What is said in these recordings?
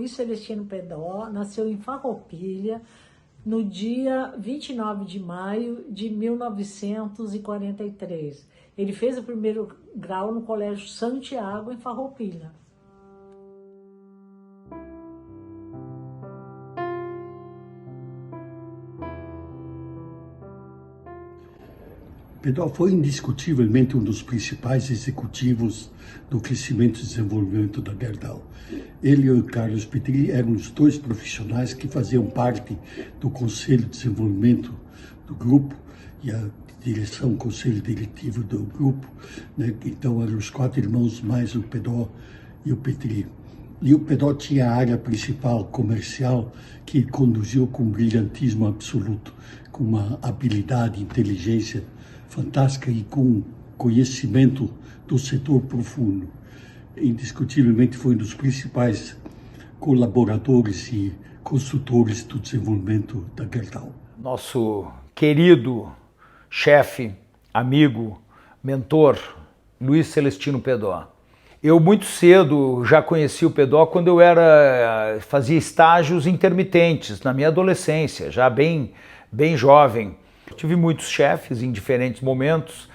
Luiz Celestino Pedó nasceu em Farroupilha no dia 29 de maio de 1943. Ele fez o primeiro grau no Colégio Santiago, em Farroupilha. Pedó foi indiscutivelmente um dos principais executivos do crescimento e desenvolvimento da Gerdau. Ele e o Carlos Petri eram os dois profissionais que faziam parte do Conselho de Desenvolvimento do grupo e a direção, conselho diretivo do grupo, né? Então eram os 4 irmãos mais o Pedó e o Petri. E o Pedó tinha a área principal comercial que ele conduziu com brilhantismo absoluto, com uma habilidade e inteligência fantástica e com conhecimento do setor profundo. Indiscutivelmente foi um dos principais colaboradores e consultores do desenvolvimento da Gerdau. Nosso querido chefe, amigo, mentor, Luiz Celestino Pedó. Eu muito cedo já conheci o Pedó quando eu fazia estágios intermitentes, na minha adolescência, já bem jovem. Tive muitos chefes em diferentes momentos,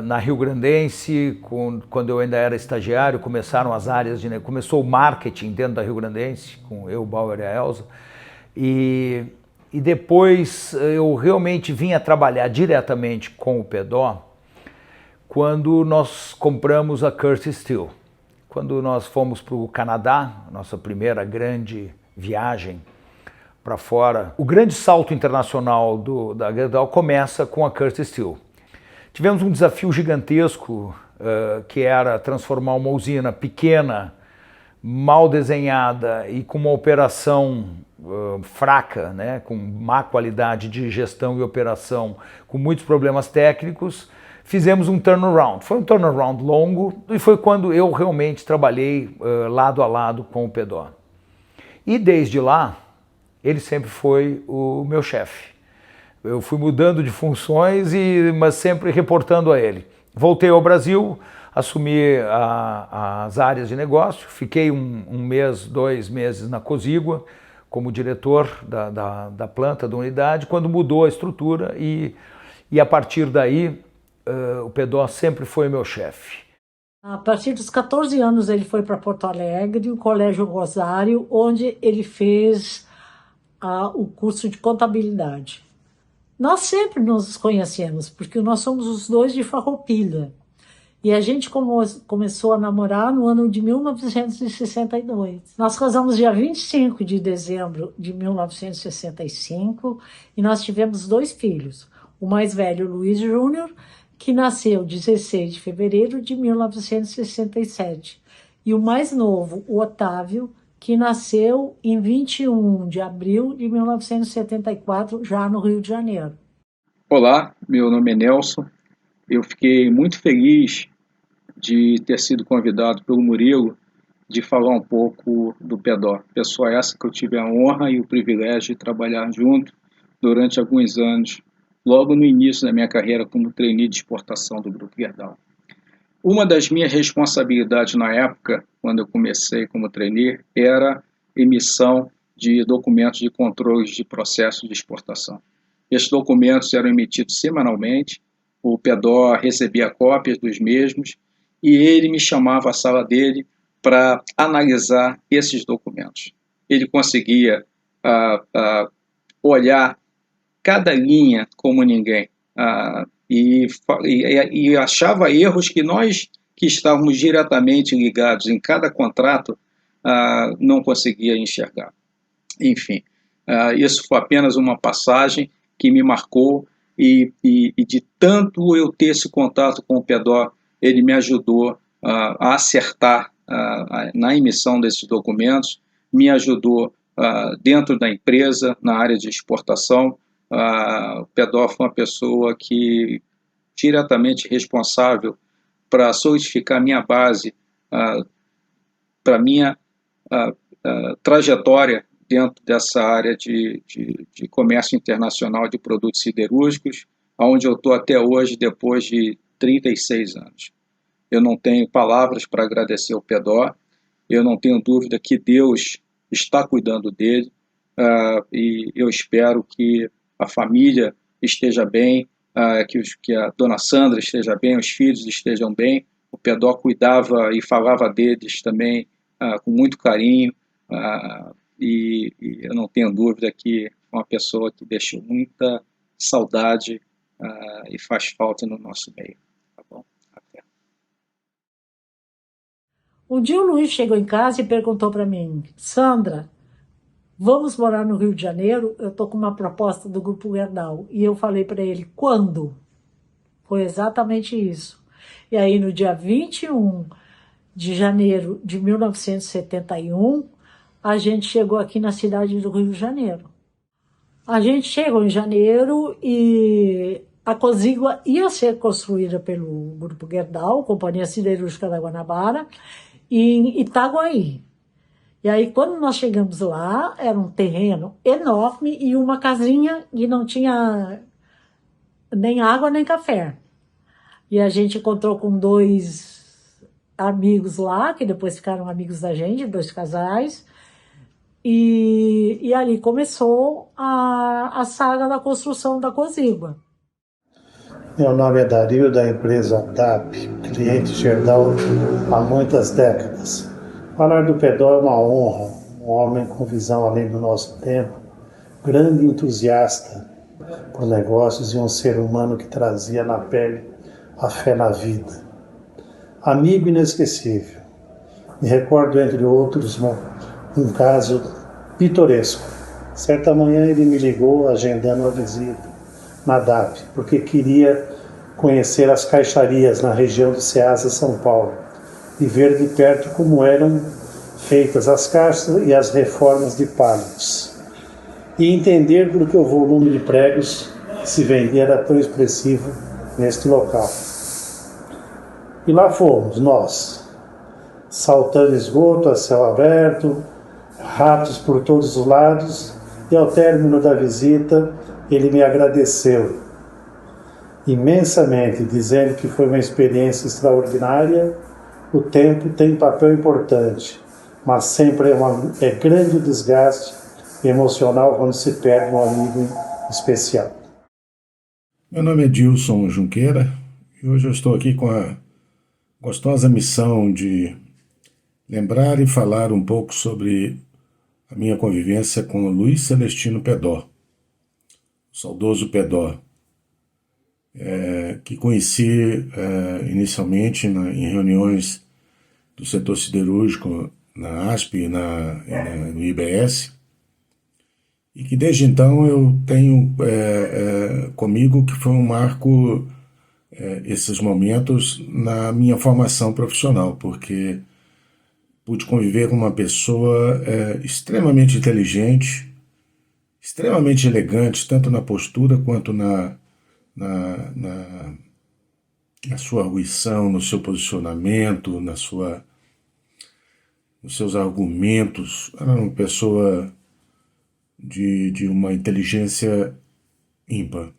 na Rio Grandense, quando eu ainda era estagiário, começaram as áreas começou o marketing dentro da Rio Grandense, com eu, Bauer e a Elza, e depois eu realmente vim a trabalhar diretamente com o Pedó quando nós compramos a Curtis Steel. Quando nós fomos para o Canadá, nossa primeira grande viagem para fora, o grande salto internacional da Gerdau começa com a Curtis Steel. Tivemos um desafio gigantesco, que era transformar uma usina pequena, mal desenhada e com uma operação fraca, né, com má qualidade de gestão e operação, com muitos problemas técnicos. Fizemos um turnaround. Foi um turnaround longo e foi quando eu realmente trabalhei lado a lado com o Pedó. E desde lá, ele sempre foi o meu chefe. Eu fui mudando de funções, mas sempre reportando a ele. Voltei ao Brasil, assumi as áreas de negócio, fiquei um mês, 2 meses na Cozigua, como diretor da planta, da unidade, quando mudou a estrutura e a partir daí o Pedó sempre foi meu chefe. A partir dos 14 anos ele foi para Porto Alegre, o Colégio Rosário, onde ele fez o curso de contabilidade. Nós sempre nos conhecemos, porque nós somos os dois de Farroupilha. E a gente começou a namorar no ano de 1962. Nós casamos dia 25 de dezembro de 1965 e nós tivemos 2 filhos. O mais velho, Luiz Júnior, que nasceu 16 de fevereiro de 1967. E o mais novo, o Otávio, que nasceu em 21 de abril de 1974, já no Rio de Janeiro. Olá, meu nome é Nelson. Eu fiquei muito feliz de ter sido convidado pelo Murilo de falar um pouco do Pedó. Pessoa essa que eu tive a honra e o privilégio de trabalhar junto durante alguns anos, logo no início da minha carreira como trainee de exportação do Grupo Gerdau. Uma das minhas responsabilidades na época, quando eu comecei como trainee, era emissão de documentos de controle de processo de exportação. Esses documentos eram emitidos semanalmente, o Pedó recebia cópias dos mesmos e ele me chamava à sala dele para analisar esses documentos. Ele conseguia olhar cada linha como ninguém e achava erros que nós, que estávamos diretamente ligados em cada contrato, não conseguia enxergar. Enfim, isso foi apenas uma passagem que me marcou e de tanto eu ter esse contato com o Pedó, ele me ajudou a acertar na emissão desses documentos, me ajudou dentro da empresa, na área de exportação. O Pedó foi uma pessoa que diretamente responsável para solidificar minha base, para minha trajetória dentro dessa área de comércio internacional de produtos siderúrgicos, onde eu estou até hoje, depois de 36 anos. Eu não tenho palavras para agradecer ao Pedó, eu não tenho dúvida que Deus está cuidando dele, e eu espero que a família esteja bem, que a dona Sandra esteja bem, os filhos estejam bem. O Pedó cuidava e falava deles também com muito carinho, e eu não tenho dúvida que é uma pessoa que deixou muita saudade e faz falta no nosso meio. Tá bom? Até. Um dia o Luiz chegou em casa e perguntou para mim: Sandra, vamos morar no Rio de Janeiro? Eu estou com uma proposta do Grupo Gerdau. E eu falei para ele: quando? Foi exatamente isso. E aí, no dia 21 de janeiro de 1971, a gente chegou aqui na cidade do Rio de Janeiro. A gente chegou em janeiro e a Cozigua ia ser construída pelo Grupo Gerdau, Companhia Siderúrgica da Guanabara, em Itaguaí. E aí, quando nós chegamos lá, era um terreno enorme e uma casinha que não tinha nem água nem café. E a gente encontrou com 2 amigos lá, que depois ficaram amigos da gente, 2 casais. E ali começou a saga da construção da Cozigua. Meu nome é Dario, da empresa DAP, cliente Gerdau há muitas décadas. Falar do Pedó é uma honra, um homem com visão além do nosso tempo, grande entusiasta por negócios e um ser humano que trazia na pele a fé na vida. Amigo inesquecível. Me recordo, entre outros, um caso pitoresco. Certa manhã ele me ligou agendando uma visita na DAP, porque queria conhecer as caixarias na região de Ceasa, São Paulo, e ver de perto como eram feitas as caixas e as reformas de palhos, e entender por que o volume de pregos que se vendia era tão expressivo neste local. E lá fomos nós, saltando esgoto a céu aberto, ratos por todos os lados, e ao término da visita ele me agradeceu imensamente, dizendo que foi uma experiência extraordinária. O tempo tem papel importante, mas sempre é grande o desgaste emocional quando se perde um amigo especial. Meu nome é Dilson Junqueira e hoje eu estou aqui com a gostosa missão de lembrar e falar um pouco sobre a minha convivência com o Luiz Celestino Pedó, o saudoso Pedó, que conheci inicialmente em reuniões do setor siderúrgico na ASP e no IBS, e que desde então eu tenho comigo que foi um marco, esses momentos na minha formação profissional, porque pude conviver com uma pessoa extremamente inteligente, extremamente elegante, tanto na postura quanto na sua arguição, no seu posicionamento, nos seus argumentos. Era uma pessoa de uma inteligência ímpar.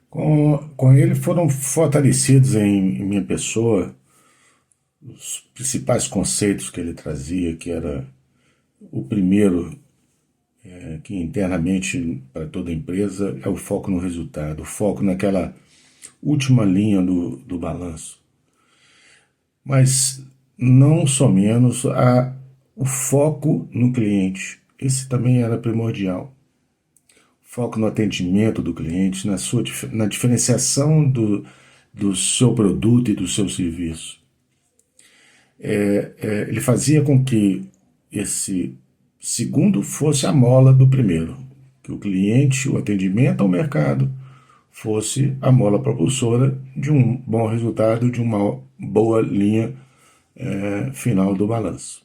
Com ele foram fortalecidos em minha pessoa os principais conceitos que ele trazia, que era o primeiro, que internamente para toda empresa é o foco no resultado, o foco naquela última linha do balanço. Mas não só menos o foco no cliente. Esse também era primordial. Foco no atendimento do cliente, na diferenciação do seu produto e do seu serviço. Ele fazia com que esse segundo fosse a mola do primeiro, que o cliente, o atendimento ao mercado, fosse a mola propulsora de um bom resultado, de uma boa linha final do balanço.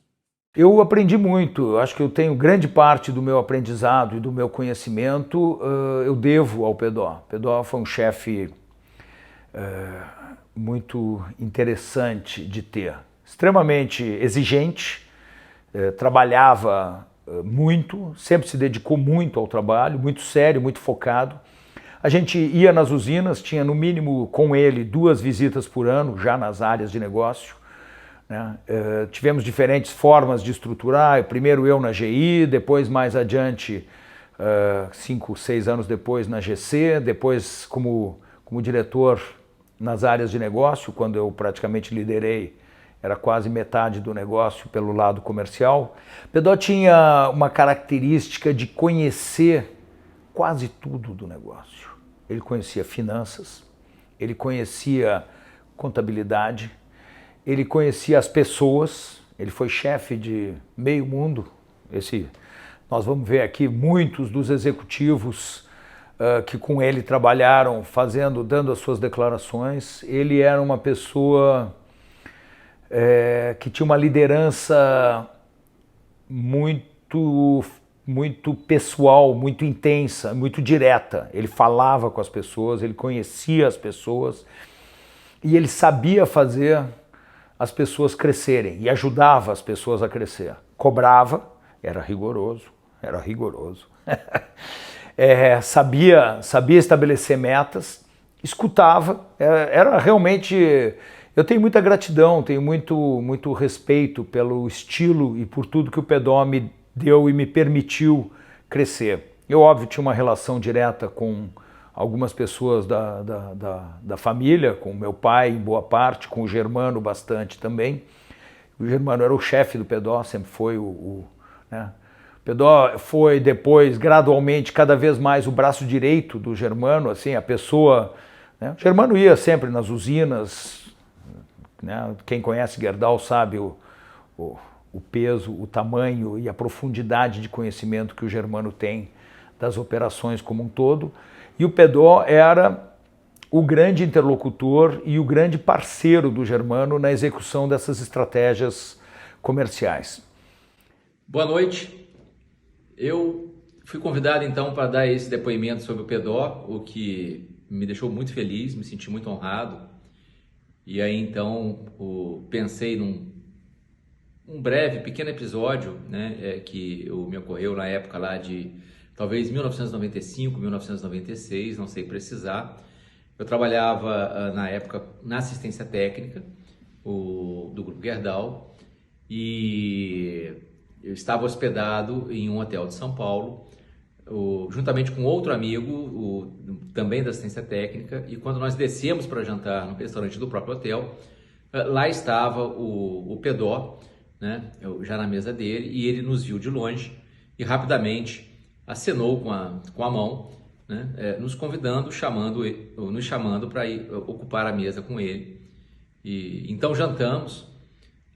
Eu aprendi muito, acho que eu tenho grande parte do meu aprendizado e do meu conhecimento, eu devo ao Pedó. Pedó foi um chefe muito interessante de ter, extremamente exigente, trabalhava muito, sempre se dedicou muito ao trabalho, muito sério, muito focado. A gente ia nas usinas, tinha no mínimo com ele 2 visitas por ano, já nas áreas de negócio. né? Tivemos diferentes formas de estruturar, primeiro eu na GI, depois mais adiante, 5, 6 anos depois na GC, depois como diretor nas áreas de negócio, quando eu praticamente liderei, era quase metade do negócio pelo lado comercial. Pedó tinha uma característica de conhecer quase tudo do negócio. Ele conhecia finanças, ele conhecia contabilidade, ele conhecia as pessoas, ele foi chefe de meio mundo. Nós vamos ver aqui muitos dos executivos que com ele trabalharam, dando as suas declarações. Ele era uma pessoa que tinha uma liderança muito pessoal, muito intensa, muito direta. Ele falava com as pessoas, ele conhecia as pessoas e ele sabia fazer as pessoas crescerem e ajudava as pessoas a crescer. Cobrava, era rigoroso. Sabia estabelecer metas, escutava, era realmente... Eu tenho muita gratidão, tenho muito respeito pelo estilo e por tudo que o Pedó me deu e me permitiu crescer. Eu, óbvio, tinha uma relação direta com algumas pessoas da família, com meu pai em boa parte, com o Germano bastante também. O Germano era o chefe do Pedó, sempre foi né? O Pedó foi depois, gradualmente, cada vez mais o braço direito do Germano, assim, a pessoa... Né? O Germano ia sempre nas usinas, né? Quem conhece Gerdau sabe o peso, o tamanho e a profundidade de conhecimento que o Germano tem das operações como um todo. E o Pedó era o grande interlocutor e o grande parceiro do Germano na execução dessas estratégias comerciais. Boa noite. Eu fui convidado então para dar esse depoimento sobre o Pedó, o que me deixou muito feliz, me senti muito honrado. E aí então pensei num breve, pequeno episódio, né, que me ocorreu na época lá de talvez 1995, 1996, não sei precisar. Eu trabalhava na época na assistência técnica do Grupo Gerdau e eu estava hospedado em um hotel de São Paulo, juntamente com outro amigo, também da assistência técnica, e quando nós descemos para jantar no restaurante do próprio hotel, lá estava o Pedó, né, já na mesa dele, e ele nos viu de longe e rapidamente acenou com a mão, né, nos convidando, nos chamando para ir ocupar a mesa com ele. E então jantamos,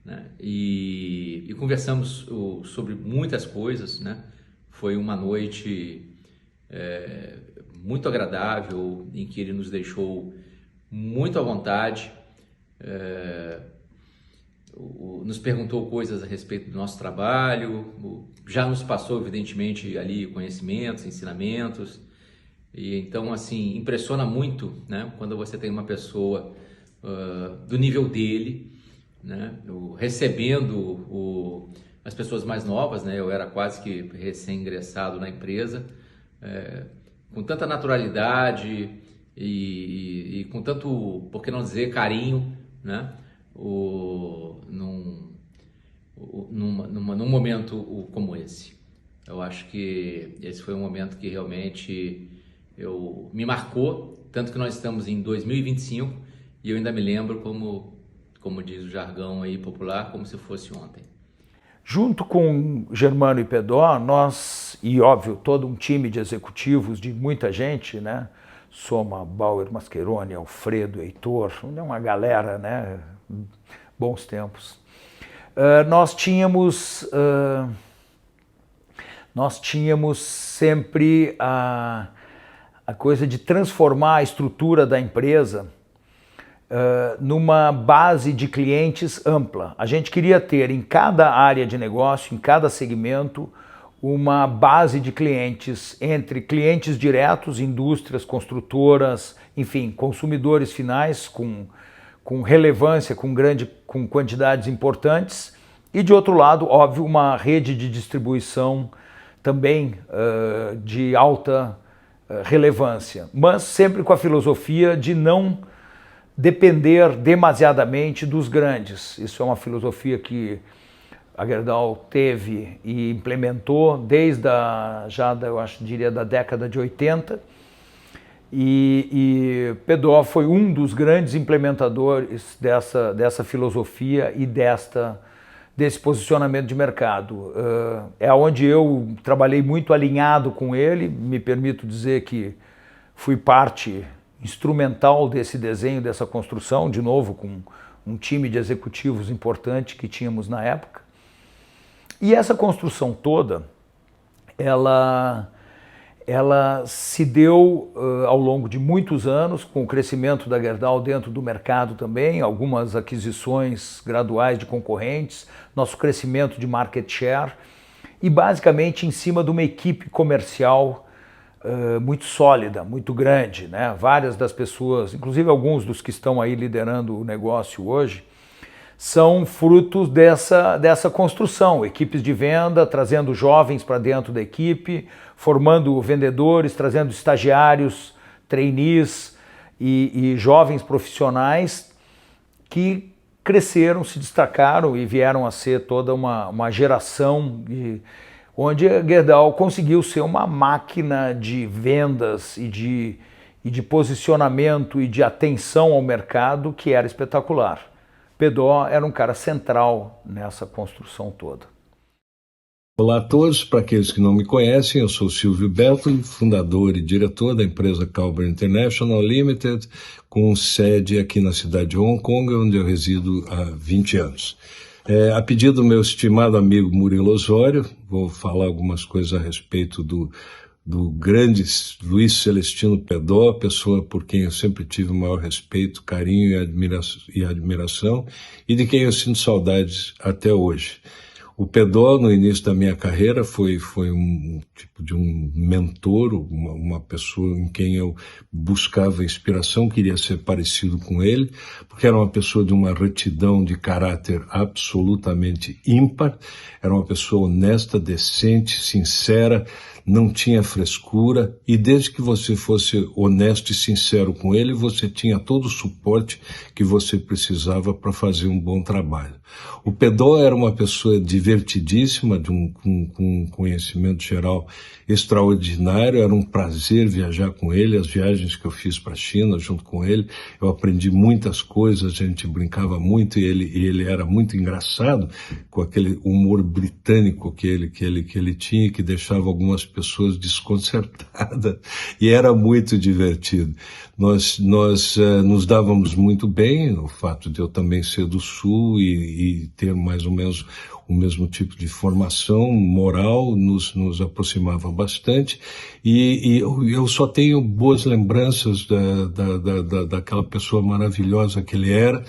né, e conversamos sobre muitas coisas, né? Foi uma noite muito agradável, em que ele nos deixou muito à vontade, nos perguntou coisas a respeito do nosso trabalho, já nos passou evidentemente ali conhecimentos, ensinamentos, e então assim impressiona muito, né, quando você tem uma pessoa do nível dele, né, recebendo as pessoas mais novas, né, eu era quase que recém-ingressado na empresa, com tanta naturalidade e com tanto, por que não dizer, carinho, né, num momento como esse. Eu acho que esse foi um momento que realmente me marcou, tanto que nós estamos em 2025 e eu ainda me lembro, como diz o jargão aí popular, como se fosse ontem. Junto com Germano e Pedó, nós, e óbvio, todo um time de executivos, de muita gente, né? Soma, Bauer, Mascheroni, Alfredo, Heitor, uma galera, né? Bons tempos. Nós tínhamos sempre a coisa de transformar a estrutura da empresa numa base de clientes ampla. A gente queria ter em cada área de negócio, em cada segmento, uma base de clientes, entre clientes diretos, indústrias, construtoras, enfim, consumidores finais com relevância, com quantidades importantes, e de outro lado, óbvio, uma rede de distribuição também de alta relevância, mas sempre com a filosofia de não depender demasiadamente dos grandes. Isso é uma filosofia que a Gerdau teve e implementou desde diria da década de 80, e Pedó foi um dos grandes implementadores dessa filosofia e desse posicionamento de mercado. É onde eu trabalhei muito alinhado com ele, me permito dizer que fui parte instrumental desse desenho, dessa construção, de novo com um time de executivos importante que tínhamos na época. E essa construção toda, ela se deu ao longo de muitos anos, com o crescimento da Gerdau dentro do mercado também, algumas aquisições graduais de concorrentes, nosso crescimento de market share, e basicamente em cima de uma equipe comercial muito sólida, muito grande, né? Várias das pessoas, inclusive alguns dos que estão aí liderando o negócio hoje, são frutos dessa construção, equipes de venda, trazendo jovens para dentro da equipe, formando vendedores, trazendo estagiários, trainees e jovens profissionais que cresceram, se destacaram e vieram a ser toda uma geração onde a Gerdau conseguiu ser uma máquina de vendas e de posicionamento e de atenção ao mercado que era espetacular. Pedó era um cara central nessa construção toda. Olá a todos, para aqueles que não me conhecem, eu sou Silvio Bertoli, fundador e diretor da empresa Calber International Limited, com sede aqui na cidade de Hong Kong, onde eu resido há 20 anos. A pedido do meu estimado amigo Murilo Osório, vou falar algumas coisas a respeito do grande Luiz Celestino Pedó, pessoa por quem eu sempre tive o maior respeito, carinho e admiração, e de quem eu sinto saudades até hoje. O Pedó, no início da minha carreira, foi um tipo de um mentor, uma pessoa em quem eu buscava inspiração, queria ser parecido com ele, porque era uma pessoa de uma retidão de caráter absolutamente ímpar, era uma pessoa honesta, decente, sincera, não tinha frescura, e desde que você fosse honesto e sincero com ele, você tinha todo o suporte que você precisava para fazer um bom trabalho. O Pedó era uma pessoa divertidíssima, com um conhecimento geral extraordinário, era um prazer viajar com ele, as viagens que eu fiz para a China junto com ele, eu aprendi muitas coisas, a gente brincava muito e ele era muito engraçado, com aquele humor britânico que ele tinha, que deixava algumas pessoas desconcertadas, e era muito divertido. Nós nos dávamos muito bem, o fato de eu também ser do Sul e ter mais ou menos o mesmo tipo de formação moral nos aproximava bastante, e eu só tenho boas lembranças daquela pessoa maravilhosa que ele era,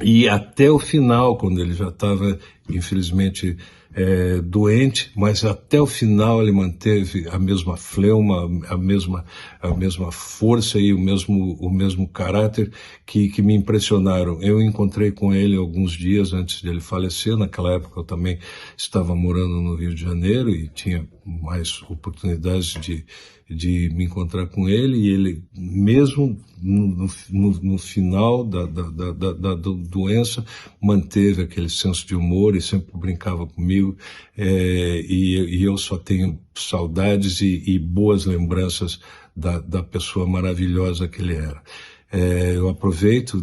e até o final, quando ele já estava, infelizmente, doente, mas até o final ele manteve a mesma fleuma, a mesma força e o mesmo caráter que me impressionaram. Eu encontrei com ele alguns dias antes de ele falecer. Naquela época eu também estava morando no Rio de Janeiro e tinha mais oportunidades de me encontrar com ele, e ele, mesmo no final da doença, manteve aquele senso de humor e sempre brincava comigo, e eu só tenho saudades e boas lembranças da pessoa maravilhosa que ele era. Eu aproveito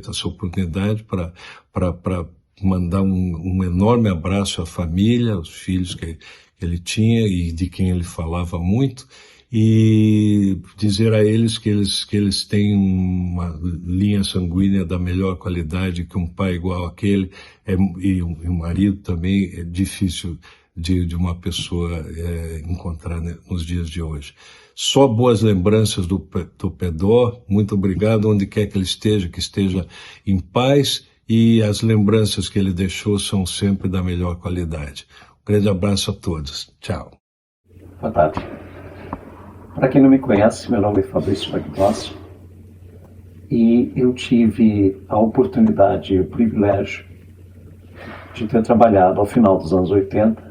essa oportunidade para mandar um enorme abraço à família, aos filhos que ele tinha e de quem ele falava muito, e dizer a eles que eles têm uma linha sanguínea da melhor qualidade, que um pai igual aquele e um marido também é difícil de uma pessoa encontrar, né, nos dias de hoje. Só boas lembranças do Pedó. Muito obrigado, onde quer que ele esteja, que esteja em paz, e as lembranças que ele deixou são sempre da melhor qualidade. Grande abraço a todos. Tchau. Boa tarde. Para quem não me conhece, meu nome é Fabrício Magnósio, e eu tive a oportunidade e o privilégio de ter trabalhado ao final dos anos 80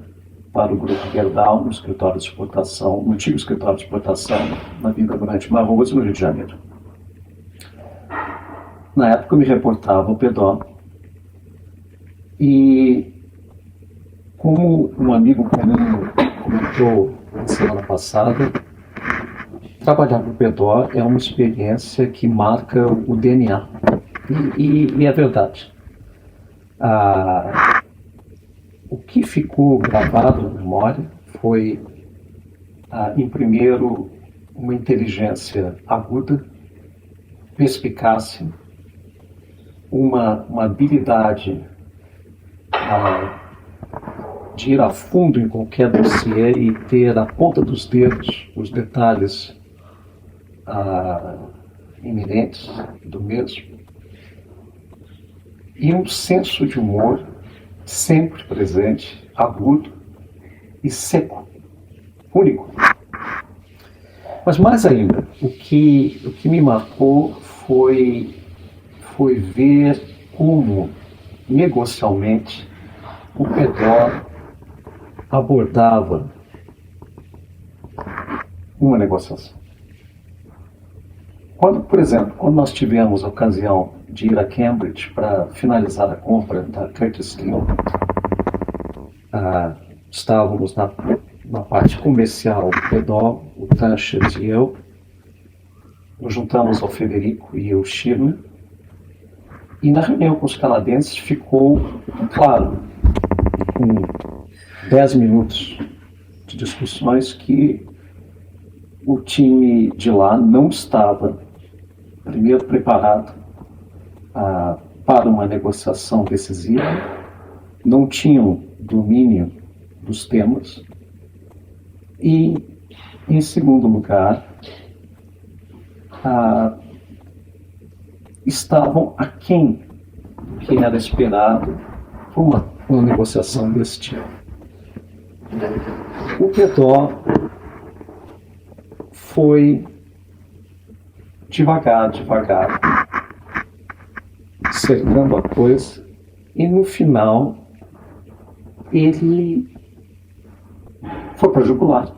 para o Grupo Gerdau no escritório de exportação, no antigo escritório de exportação na Vila Brante Barroso, no Rio de Janeiro. Na época eu me reportava ao PEDO e, como um amigo comum comentou na semana passada, trabalhar no PEDO é uma experiência que marca o DNA. E é verdade. O que ficou gravado na memória foi, em primeiro, uma inteligência aguda, perspicácia, uma habilidade de ir a fundo em qualquer dossiê e ter a ponta dos dedos os detalhes iminentes do mesmo, e um senso de humor sempre presente, agudo e seco, único. Mas mais ainda, o que me marcou foi ver como, negocialmente, o PEDO abordava uma negociação. Por exemplo, quando nós tivemos a ocasião de ir a Cambridge para finalizar a compra da Curtis Steel, estávamos na parte comercial do PEDO, o Tanchett e eu, nos juntamos ao Federico e ao Schirmer, e na reunião com os canadenses ficou claro, com 10 minutos de discussões, que o time de lá não estava, primeiro, preparado para uma negociação decisiva, não tinham domínio dos temas e, em segundo lugar, estavam aquém do que era esperado por uma negociação desse tipo. O PEDO foi devagar, cercando a coisa, e no final ele foi para jugular.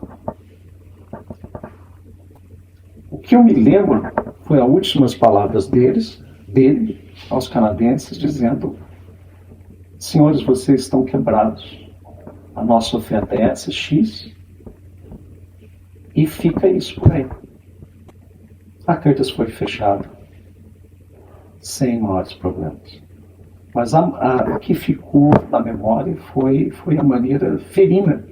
O que eu me lembro foi as últimas palavras dele aos canadenses, dizendo: senhores, vocês estão quebrados, a nossa oferta é essa, X, e fica isso por aí. A Curtis foi fechada sem maiores problemas. Mas o que ficou na memória foi a maneira ferina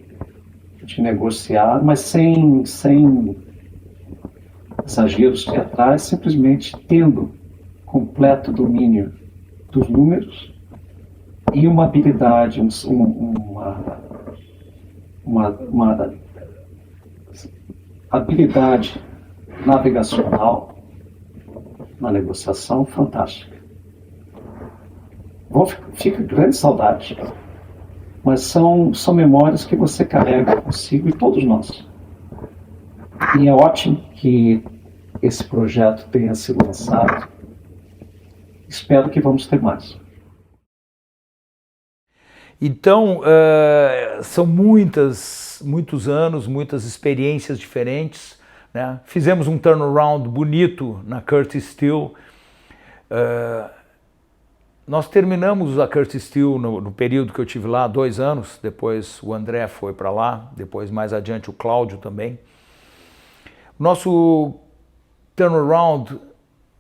de negociar, mas sem exageros teatrais, simplesmente tendo completo domínio dos números e uma habilidade, uma habilidade navegacional na negociação fantástica. Fica grande saudade, mas são memórias que você carrega consigo, e todos nós. E é ótimo que esse projeto tenha sido lançado. Espero que vamos ter mais. Então, são muitos anos, muitas experiências diferentes, né? Fizemos um turnaround bonito na Curtis Steel. Nós terminamos a Curtis Steel no período que eu tive lá, 2 anos, depois o André foi para lá, depois mais adiante o Cláudio também. Nosso turnaround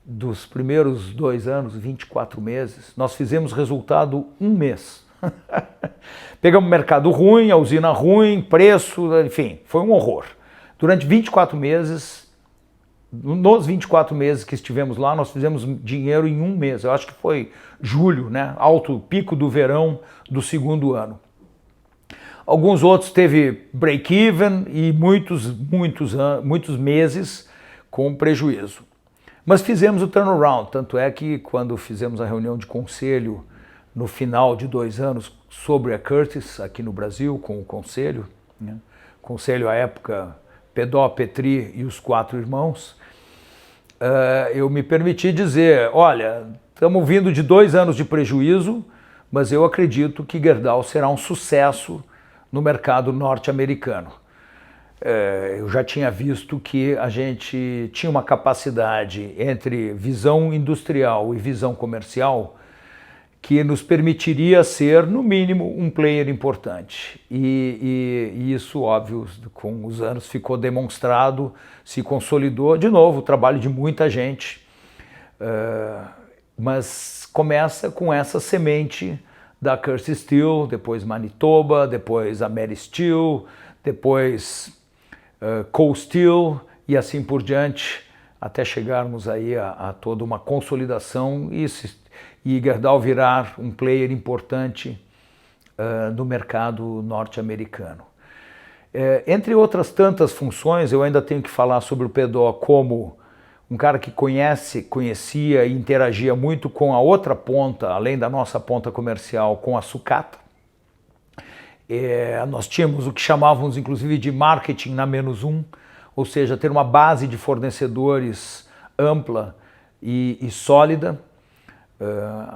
dos primeiros 2 anos, 24 meses, nós fizemos resultado 1 mês. Pegamos mercado ruim, a usina ruim, preço, enfim, foi um horror. Durante 24 meses, nos 24 meses que estivemos lá, nós fizemos dinheiro em 1 mês. Eu acho que foi julho, né? Alto pico do verão do 2º ano. Alguns outros teve break-even e muitos meses com prejuízo. Mas fizemos o turnaround, tanto é que quando fizemos a reunião de conselho no final de 2 anos sobre a Curtis aqui no Brasil, com o conselho, né? Conselho à época PEDO, Petri e os 4 irmãos, eu me permiti dizer, olha, estamos vindo de 2 anos de prejuízo, mas eu acredito que Gerdau será um sucesso no mercado norte-americano. eu já tinha visto que a gente tinha uma capacidade entre visão industrial e visão comercial que nos permitiria ser, no mínimo, um player importante. E isso, óbvio, com os anos ficou demonstrado, se consolidou. De novo, o trabalho de muita gente, mas começa com essa semente da Cursey Steel, depois Manitoba, depois Ameristeel, depois Cold Steel e assim por diante, até chegarmos aí a toda uma consolidação e Gerdau virar um player importante no mercado norte-americano. Entre outras tantas funções, eu ainda tenho que falar sobre o Pedó como um cara que conhecia e interagia muito com a outra ponta, além da nossa ponta comercial, com a sucata. Nós tínhamos o que chamávamos inclusive de marketing na menos um, ou seja, ter uma base de fornecedores ampla e sólida.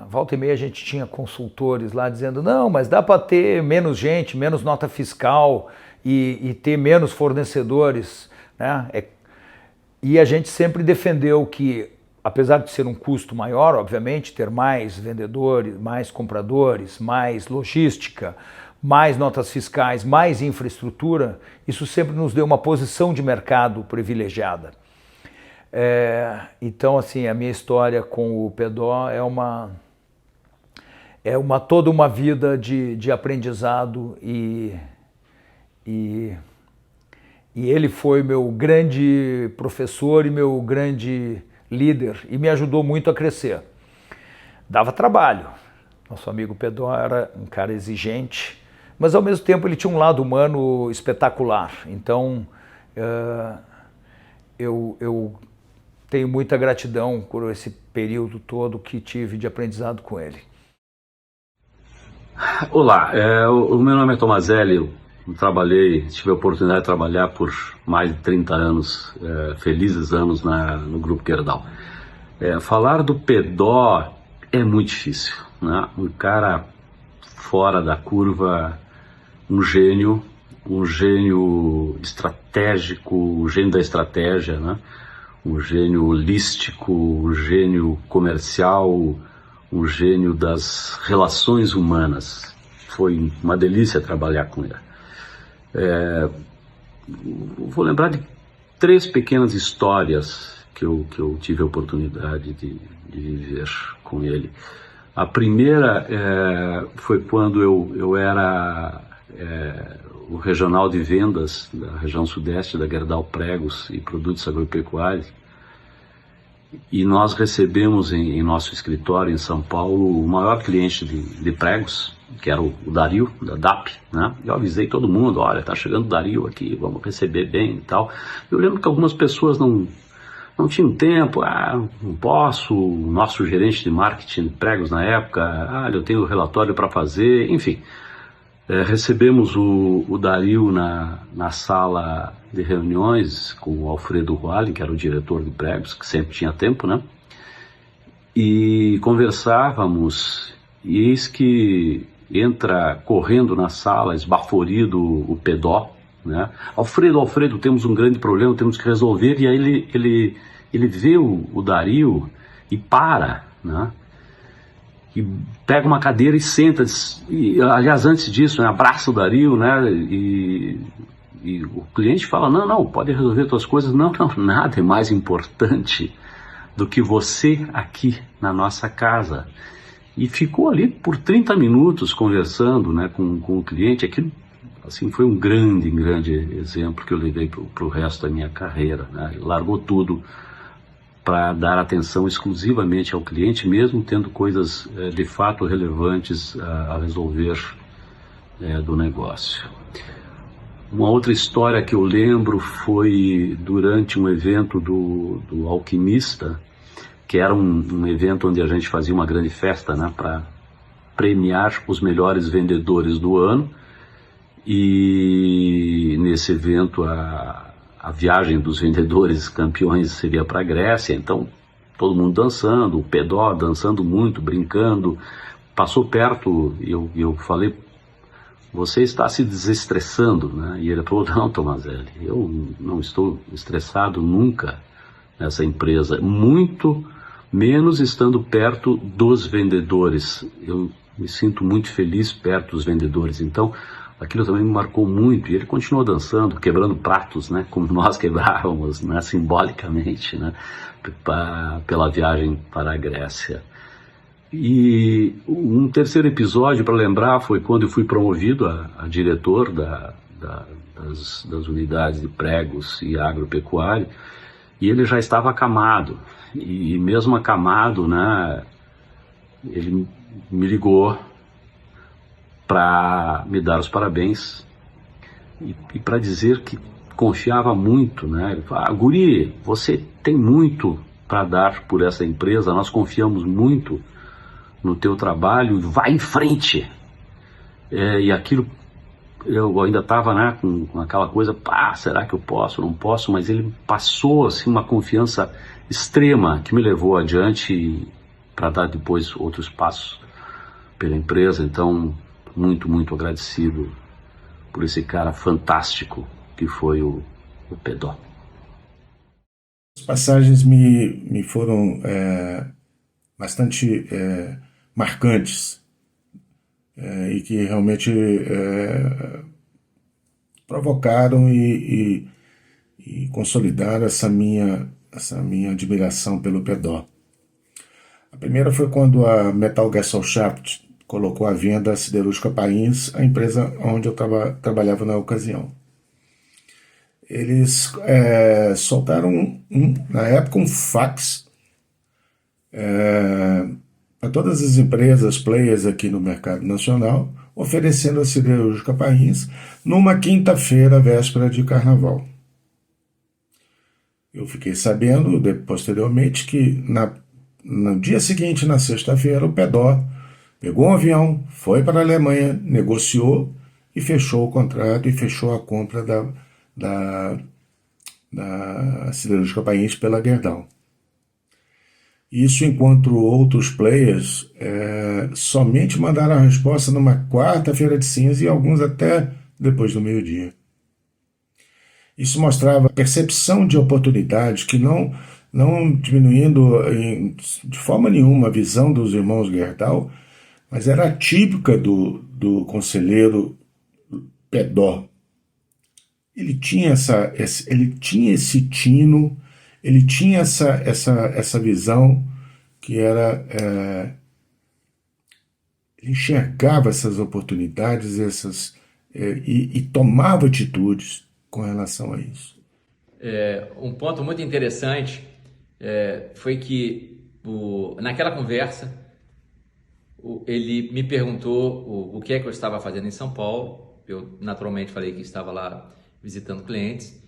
Volta e meia a gente tinha consultores lá dizendo não, mas dá para ter menos gente, menos nota fiscal e ter menos fornecedores, né? E a gente sempre defendeu que, apesar de ser um custo maior, obviamente, ter mais vendedores, mais compradores, mais logística, mais notas fiscais, mais infraestrutura, isso sempre nos deu uma posição de mercado privilegiada. Então, assim, a minha história com o Pedó é toda uma vida de aprendizado e ele foi meu grande professor e meu grande líder e me ajudou muito a crescer. Dava trabalho. Nosso amigo Pedó era um cara exigente, mas ao mesmo tempo ele tinha um lado humano espetacular. Então eu tenho muita gratidão por esse período todo que tive de aprendizado com ele. Olá, o meu nome é Tomazelli, eu tive a oportunidade de trabalhar por mais de 30 anos, felizes anos no Grupo Gerdau. Falar do Pedó é muito difícil, né? Um cara fora da curva, um gênio estratégico, um gênio da estratégia, né? Um gênio holístico, um gênio comercial, um gênio das relações humanas. Foi uma delícia trabalhar com ele. Vou lembrar de 3 pequenas histórias que eu tive a oportunidade de viver com ele. A primeira foi quando eu era o regional de vendas da região sudeste da Gerdau Pregos e Produtos Agropecuários, e nós recebemos em nosso escritório em São Paulo o maior cliente de pregos, que era o Dario, da DAP, né? Eu avisei todo mundo, olha, tá chegando o Dario aqui, vamos receber bem e tal. Eu lembro que algumas pessoas não tinham tempo, não posso, o nosso gerente de marketing de pregos na época, eu tenho o relatório para fazer, enfim. Recebemos o Dario na sala de reuniões com o Alfredo Roale, que era o diretor de pregos, que sempre tinha tempo, né? E conversávamos, e eis que entra correndo na sala, esbaforido, o Pedó, né? Alfredo, temos um grande problema, temos que resolver. E aí ele vê o Dario e para, né? E pega uma cadeira e senta, e, aliás, antes disso, né, abraça o Dario, né, e o cliente fala, não, pode resolver suas coisas, não, nada é mais importante do que você aqui na nossa casa. E ficou ali por 30 minutos conversando, né, com o cliente. Aquilo, assim, foi um grande exemplo que eu levei para o resto da minha carreira, né? Largou tudo para dar atenção exclusivamente ao cliente, mesmo tendo coisas de fato relevantes a resolver do negócio. Uma outra história que eu lembro foi durante um evento do Alquimista, que era um evento onde a gente fazia uma grande festa, né, para premiar os melhores vendedores do ano. E nesse evento a viagem dos vendedores campeões seria para a Grécia, então todo mundo dançando, o Pedó dançando muito, brincando. Passou perto, eu falei você está se desestressando, né? E ele falou, não, Tomazelli, eu não estou estressado nunca nessa empresa, muito menos estando perto dos vendedores. Eu me sinto muito feliz perto dos vendedores, então aquilo também me marcou muito. E ele continuou dançando, quebrando pratos, né? Como nós quebrávamos, né? Simbolicamente, né? Pela viagem para a Grécia. E um terceiro episódio para lembrar foi quando eu fui promovido a diretor das unidades de pregos e agropecuária, e ele já estava acamado, e mesmo acamado, né, ele me ligou para me dar os parabéns e para dizer que confiava muito, né? Ele falou, guri, você tem muito para dar por essa empresa, nós confiamos muito no teu trabalho, vai em frente. E aquilo, eu ainda estava, né, com aquela coisa, será que eu posso, não posso, mas ele passou assim, uma confiança extrema que me levou adiante para dar depois outros passos pela empresa. Então, muito, muito agradecido por esse cara fantástico que foi o Pedó. As passagens me foram bastante marcantes e que realmente provocaram e consolidaram essa minha admiração pelo Pedó. A primeira foi quando a Metal Gesellschaft colocou à venda a Siderúrgica Pains, a empresa onde eu trabalhava na ocasião. Eles soltaram, na época, um fax para todas as empresas, players aqui no mercado nacional, oferecendo a Siderúrgica Pains numa quinta-feira, véspera de carnaval. Eu fiquei sabendo, posteriormente, que no dia seguinte, na sexta-feira, o Pedó pegou um avião, foi para a Alemanha, negociou e fechou o contrato e fechou a compra da Siderúrgica Pains pela Gerdau. Isso enquanto outros players somente mandaram a resposta numa quarta-feira de cinza e alguns até depois do meio-dia. Isso mostrava a percepção de oportunidade que não diminuindo de forma nenhuma a visão dos irmãos Gerdau, mas era atípica do conselheiro Pedó. Ele tinha esse tino, ele tinha essa visão que era... ele enxergava essas oportunidades e tomava atitudes com relação a isso. Um ponto muito interessante foi que naquela conversa ele me perguntou o que é que eu estava fazendo em São Paulo. Eu naturalmente falei que estava lá visitando clientes.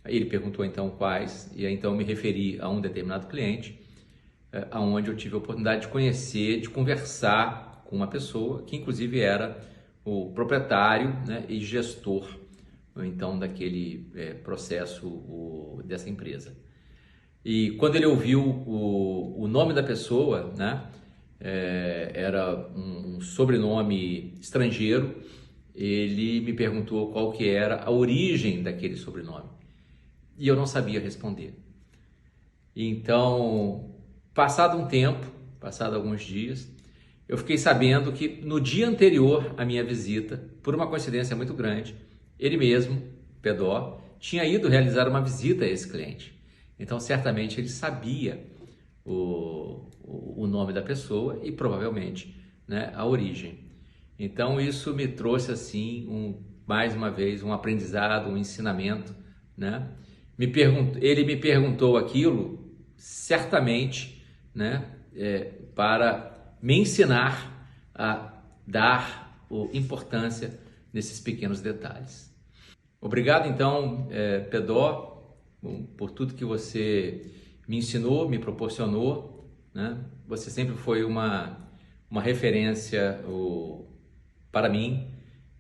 Ele perguntou então quais, e aí então eu me referi a um determinado cliente, onde eu tive a oportunidade de conhecer, de conversar com uma pessoa que inclusive era o proprietário, né, e gestor então daquele processo dessa empresa. E quando ele ouviu o nome da pessoa, né, era um sobrenome estrangeiro, ele me perguntou qual que era a origem daquele sobrenome. E eu não sabia responder. Então, passado um tempo, passado alguns dias, eu fiquei sabendo que no dia anterior à minha visita, por uma coincidência muito grande, ele mesmo, Pedó, tinha ido realizar uma visita a esse cliente. Então, certamente ele sabia o nome da pessoa e provavelmente, né, a origem. Então, isso me trouxe assim, mais uma vez, um aprendizado, um ensinamento, né? Ele me perguntou aquilo, certamente, né, para me ensinar a dar importância nesses pequenos detalhes. Obrigado, então, Pedó, por tudo que você me ensinou, me proporcionou, né? Você sempre foi uma referência para mim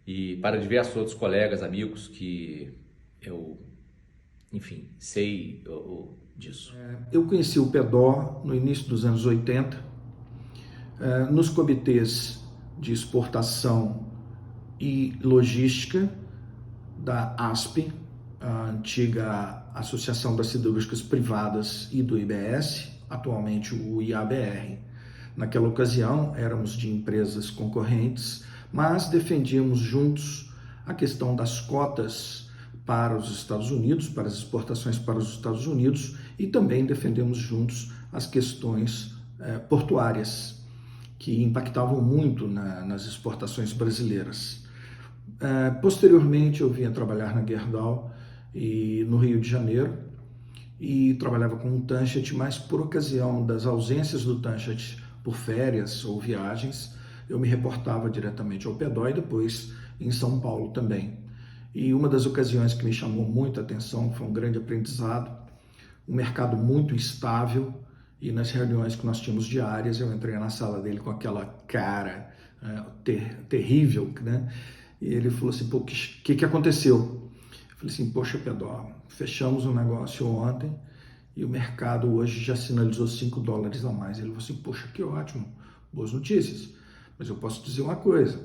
e para diversos outros colegas, amigos que eu, enfim, sei disso. Eu conheci o Pedó no início dos anos 80, nos comitês de exportação e Logística da ASP, a antiga Associação das Siderúrgicas Privadas, e do IBS, atualmente o IABR. Naquela ocasião, éramos de empresas concorrentes, mas defendíamos juntos a questão das cotas para os Estados Unidos, para as exportações para os Estados Unidos, e também defendemos juntos as questões portuárias, que impactavam muito nas exportações brasileiras. Posteriormente, eu vim a trabalhar na Gerdau e no Rio de Janeiro, e trabalhava com um Tanchet, mas por ocasião das ausências do Tanchet por férias ou viagens, eu me reportava diretamente ao Pedó e depois em São Paulo também. E uma das ocasiões que me chamou muito a atenção, foi um grande aprendizado, um mercado muito estável, e nas reuniões que nós tínhamos diárias, eu entrei na sala dele com aquela cara terrível, né? E ele falou assim, pô, o que aconteceu? Eu falei assim, poxa, Pedó, fechamos um negócio ontem e o mercado hoje já sinalizou $5 a mais. Ele falou assim, poxa, que ótimo, boas notícias. Mas eu posso dizer uma coisa,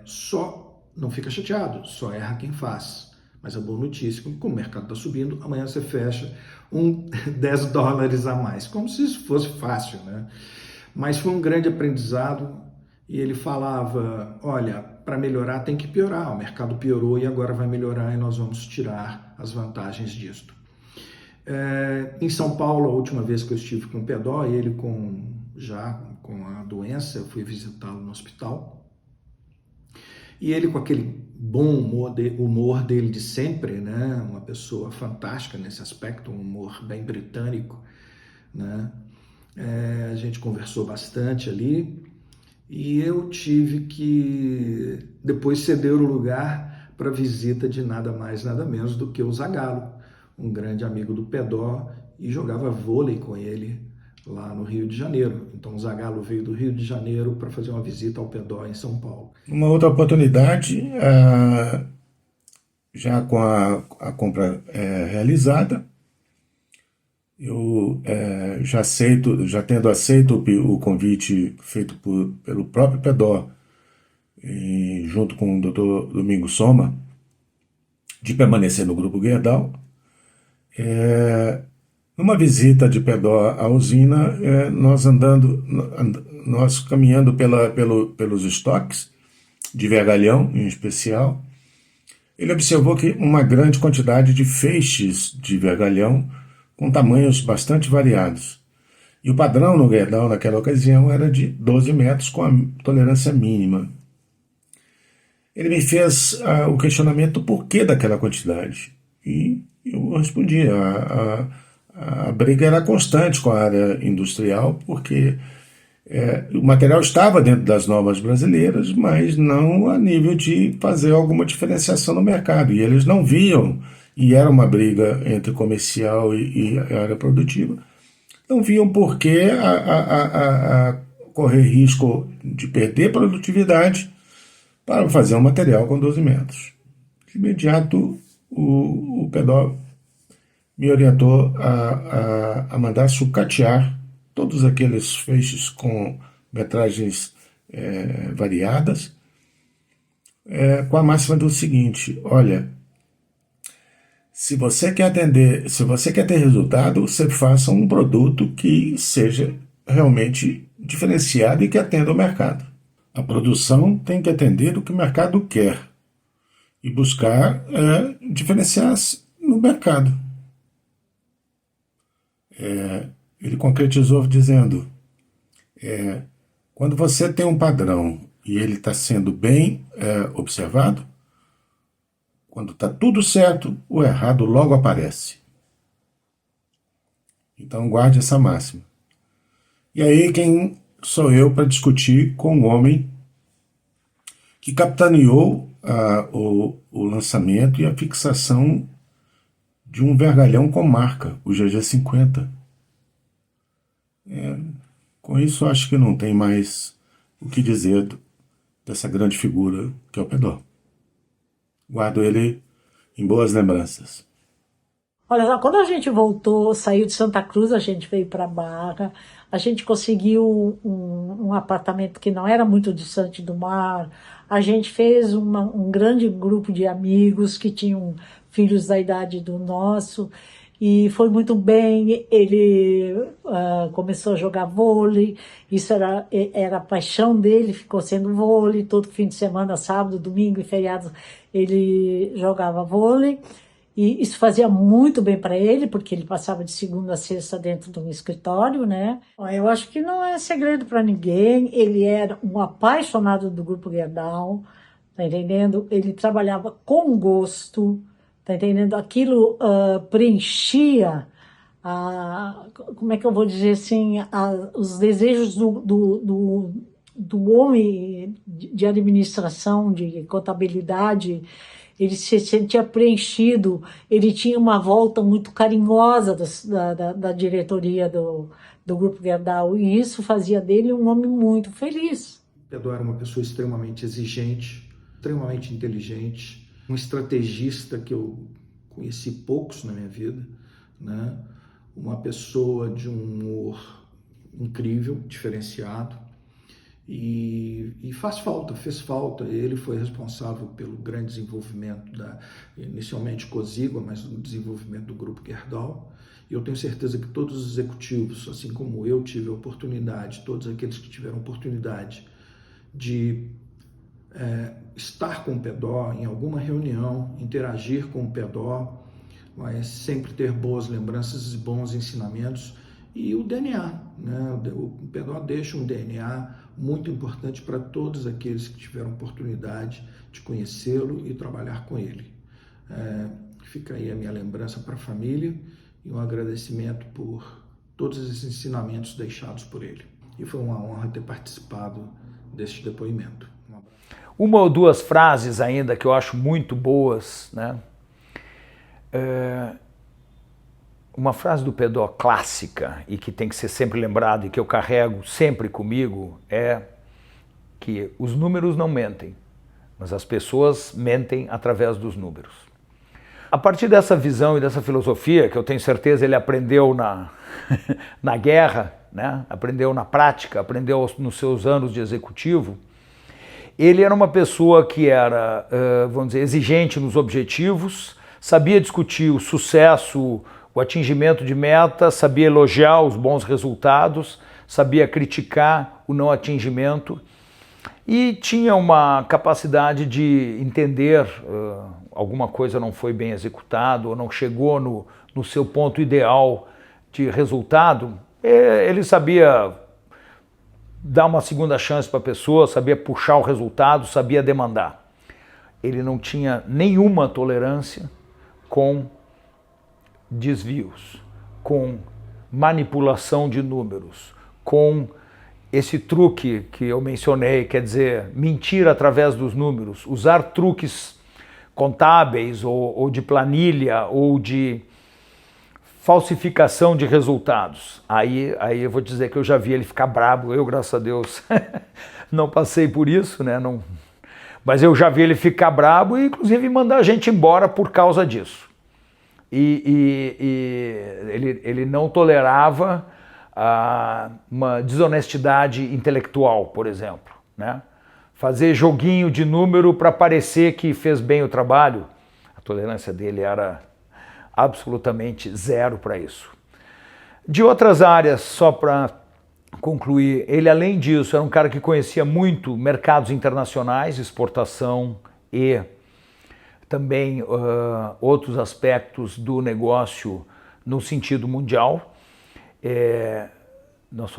só não fica chateado, só erra quem faz. Mas a boa notícia, como o mercado está subindo, amanhã você fecha $10 a mais, como se isso fosse fácil, né? Mas foi um grande aprendizado e ele falava, olha, para melhorar tem que piorar, o mercado piorou e agora vai melhorar e nós vamos tirar as vantagens disto. Em São Paulo, a última vez que eu estive com o Pedó, ele já com a doença, eu fui visitá-lo no hospital, e ele com aquele bom humor dele de sempre, né? Uma pessoa fantástica nesse aspecto, um humor bem britânico, né? A gente conversou bastante ali e eu tive que depois ceder o lugar para a visita de nada mais, nada menos do que o Zagallo, um grande amigo do Pedó, e jogava vôlei com ele lá no Rio de Janeiro. Então o Zagallo veio do Rio de Janeiro para fazer uma visita ao Pedó em São Paulo. Uma outra oportunidade, já com a compra realizada, eu já tendo aceito o convite feito pelo próprio Pedó, junto com o Dr. Domingos Soma, de permanecer no Grupo Gerdau, numa visita de Pedó à usina, nós caminhando pelos estoques de vergalhão, em especial, ele observou que uma grande quantidade de feixes de vergalhão com tamanhos bastante variados. E o padrão no Gerdau naquela ocasião era de 12 metros com a tolerância mínima. Ele me fez o questionamento do porquê daquela quantidade. E eu respondi, a briga era constante com a área industrial, porque o material estava dentro das normas brasileiras, mas não a nível de fazer alguma diferenciação no mercado. E eles não viam, e era uma briga entre comercial e a área produtiva, não viam por que correr risco de perder produtividade para fazer um material com 12 metros. De imediato, o Pedó me orientou a mandar sucatear todos aqueles feixes com metragens variadas, com a máxima do seguinte: olha, se você quer ter resultado, você faça um produto que seja realmente diferenciado e que atenda o mercado. A produção tem que atender o que o mercado quer e buscar diferenciar-se no mercado. Ele concretizou dizendo, quando você tem um padrão e ele está sendo bem observado, quando está tudo certo, o errado logo aparece. Então guarde essa máxima. E aí quem sou eu para discutir com um homem que capitaneou o lançamento e a fixação de um vergalhão com marca, o GG50. Com isso, acho que não tem mais o que dizer dessa grande figura que é o Pedó. Guardo ele em boas lembranças. Olha, quando a gente voltou, saiu de Santa Cruz, a gente veio para Barra, a gente conseguiu um apartamento que não era muito distante do mar, a gente fez um grande grupo de amigos que tinham filhos da idade do nosso, e foi muito bem. Ele começou a jogar vôlei, isso era a paixão dele, ficou sendo vôlei, todo fim de semana, sábado, domingo e feriados, ele jogava vôlei, e isso fazia muito bem para ele, porque ele passava de segunda a sexta dentro de um escritório, né? Eu acho que não é segredo para ninguém, ele era um apaixonado do Grupo Gerdau, tá entendendo? Ele trabalhava com gosto, tá entendendo? Aquilo preenchia, como é que eu vou dizer assim, os desejos do homem de administração, de contabilidade. Ele se sentia preenchido, ele tinha uma volta muito carinhosa da diretoria do Grupo Gerdau, e isso fazia dele um homem muito feliz. Pedro era uma pessoa extremamente exigente, extremamente inteligente, um estrategista que eu conheci poucos na minha vida, né? Uma pessoa de um humor incrível, diferenciado, e fez falta. Ele foi responsável pelo grande desenvolvimento, inicialmente Cosigua, mas no desenvolvimento do Grupo Gerdau. E eu tenho certeza que todos os executivos, assim como eu tive a oportunidade, todos aqueles que tiveram oportunidade de estar com o PEDO em alguma reunião, interagir com o PEDO, mas sempre ter boas lembranças e bons ensinamentos. E o DNA, né? O PEDO deixa um DNA muito importante para todos aqueles que tiveram oportunidade de conhecê-lo e trabalhar com ele. Fica aí a minha lembrança para a família e um agradecimento por todos esses ensinamentos deixados por ele. E foi uma honra ter participado deste depoimento. Uma ou duas frases ainda que eu acho muito boas, né? Uma frase do PEDO clássica e que tem que ser sempre lembrada e que eu carrego sempre comigo é que os números não mentem, mas as pessoas mentem através dos números. A partir dessa visão e dessa filosofia, que eu tenho certeza ele aprendeu na guerra, né? Aprendeu na prática, aprendeu nos seus anos de executivo, ele era uma pessoa que era, vamos dizer, exigente nos objetivos, sabia discutir o sucesso, o atingimento de meta, sabia elogiar os bons resultados, sabia criticar o não atingimento e tinha uma capacidade de entender alguma coisa não foi bem executado ou não chegou no seu ponto ideal de resultado. Ele sabia dar uma segunda chance para a pessoa, sabia puxar o resultado, sabia demandar. Ele não tinha nenhuma tolerância com desvios, com manipulação de números, com esse truque que eu mencionei, quer dizer, mentir através dos números, usar truques contábeis ou de planilha ou de falsificação de resultados. Aí eu vou dizer que eu já vi ele ficar brabo, eu, graças a Deus, não passei por isso, né? Não, mas eu já vi ele ficar brabo e inclusive mandar a gente embora por causa disso. Ele não tolerava uma desonestidade intelectual, por exemplo, né? Fazer joguinho de número para parecer que fez bem o trabalho, a tolerância dele era absolutamente zero para isso. De outras áreas, só para concluir, ele além disso era um cara que conhecia muito mercados internacionais, exportação e também outros aspectos do negócio no sentido mundial. Nossos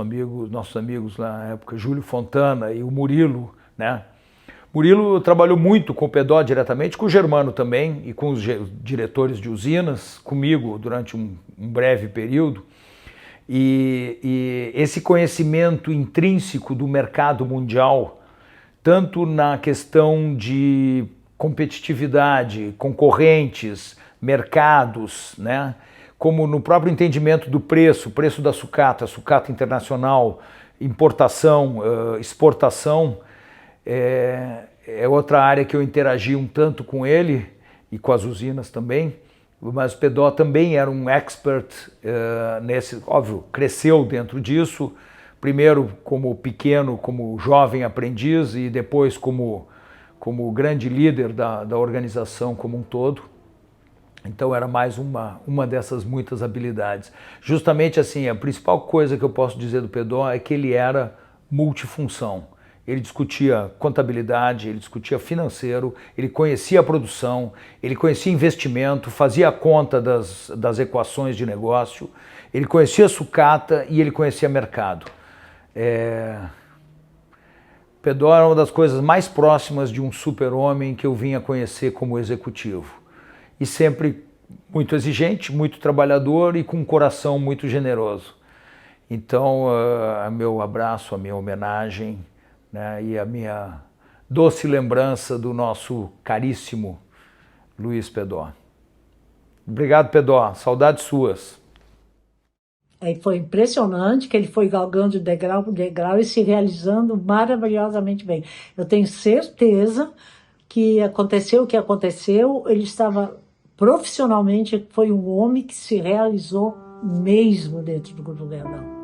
amigos lá na época, Júlio Fontana e o Murilo, né? Murilo trabalhou muito com o PEDO diretamente, com o Germano também e com os diretores de usinas, comigo durante um breve período. E esse conhecimento intrínseco do mercado mundial, tanto na questão de competitividade, concorrentes, mercados, né? Como no próprio entendimento do preço da sucata internacional, importação, exportação, é outra área que eu interagi um tanto com ele e com as usinas também, Mas o Pedó também era um expert nesse, óbvio, cresceu dentro disso, primeiro como pequeno, como jovem aprendiz e depois como grande líder da organização como um todo. Então era mais uma dessas muitas habilidades. Justamente assim, a principal coisa que eu posso dizer do Pedó é que ele era multifunção. Ele discutia contabilidade, ele discutia financeiro, ele conhecia a produção, ele conhecia investimento, fazia a conta das equações de negócio, ele conhecia sucata e ele conhecia mercado. Pedó era uma das coisas mais próximas de um super-homem que eu vim a conhecer como executivo. E sempre muito exigente, muito trabalhador e com um coração muito generoso. Então, meu abraço, a minha homenagem, né, e a minha doce lembrança do nosso caríssimo Luiz Pedó. Obrigado, Pedó. Saudades suas. Foi impressionante que ele foi galgando de degrau por degrau e se realizando maravilhosamente bem. Eu tenho certeza que aconteceu o que aconteceu, ele estava profissionalmente, foi um homem que se realizou mesmo dentro do Grupo Gerdau.